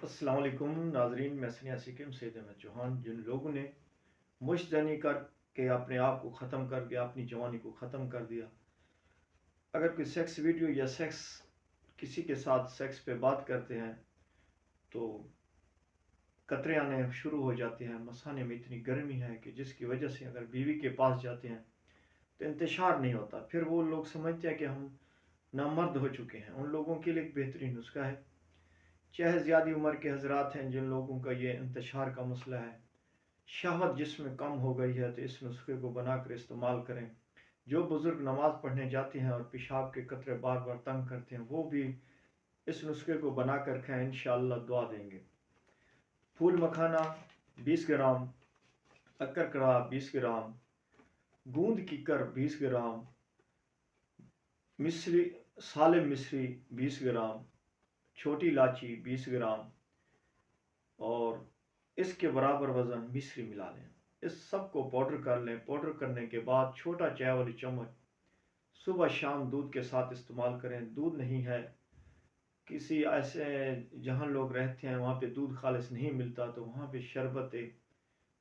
अस्सलाम वालेकुम नाजरीन, मैं सन्यासी किम सैयद अहमद चौहान। जिन लोगों ने मुश्तनी कर के अपने आप को ख़त्म कर दिया, अपनी जवानी को ख़त्म कर दिया, अगर कोई सेक्स वीडियो या सेक्स किसी के साथ सेक्स पे बात करते हैं तो कतरे आने शुरू हो जाते हैं। मसाने में इतनी गर्मी है कि जिसकी वजह से अगर बीवी के पास जाते हैं तो इंतशार नहीं होता। फिर वो लोग समझते हैं कि हम नामर्द हो चुके हैं। उन लोगों के लिए एक बेहतरीन नुस्खा है। चाहे ज़्यादा उम्र के हजरात हैं जिन लोगों का ये इंतशार का मसला है, शहवत जिसमें कम हो गई है, तो इस नुस्खे को बनाकर इस्तेमाल करें। जो बुज़ुर्ग नमाज पढ़ने जाते हैं और पेशाब के कतरे बार बार तंग करते हैं, वो भी इस नुस्खे को बनाकर खाएं, इंशाअल्लाह दुआ देंगे। फूल मखाना 20 ग्राम, अक्कर 20 ग्राम, गूंद कीकर 20 ग्राम, मिश्री सालिम मिश्री 20 ग्राम, छोटी इलायची 20 ग्राम और इसके बराबर वज़न मिश्री मिला लें। इस सब को पाउडर कर लें। पाउडर करने के बाद छोटा चाय वाली चम्मच सुबह शाम दूध के साथ इस्तेमाल करें। दूध नहीं है, किसी ऐसे जहाँ लोग रहते हैं वहाँ पे दूध खालिस नहीं मिलता, तो वहाँ पे शरबत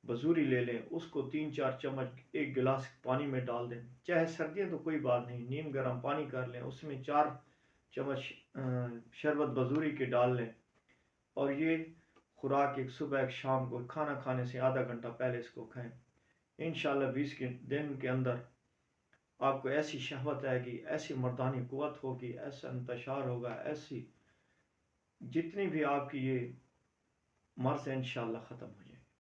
बजूरी ले लें। उसको 3-4 चम्मच एक गिलास पानी में डाल दें। चाहे सर्दियाँ तो कोई बात नहीं, नीम गर्म पानी कर लें, उसमें 4 चम्मच शरबत बजूरी के डाल लें और ये खुराक एक सुबह एक शाम को खाना खाने से आधा घंटा पहले इसको खाएं। इंशाअल्लाह 20 के दिन के अंदर आपको ऐसी शहवत आएगी, ऐसी मर्दानी कुव्वत होगी, ऐसा इंतशार होगा, ऐसी जितनी भी आपकी ये मर्ज़ है इंशाअल्लाह ख़त्म हो जाएगी।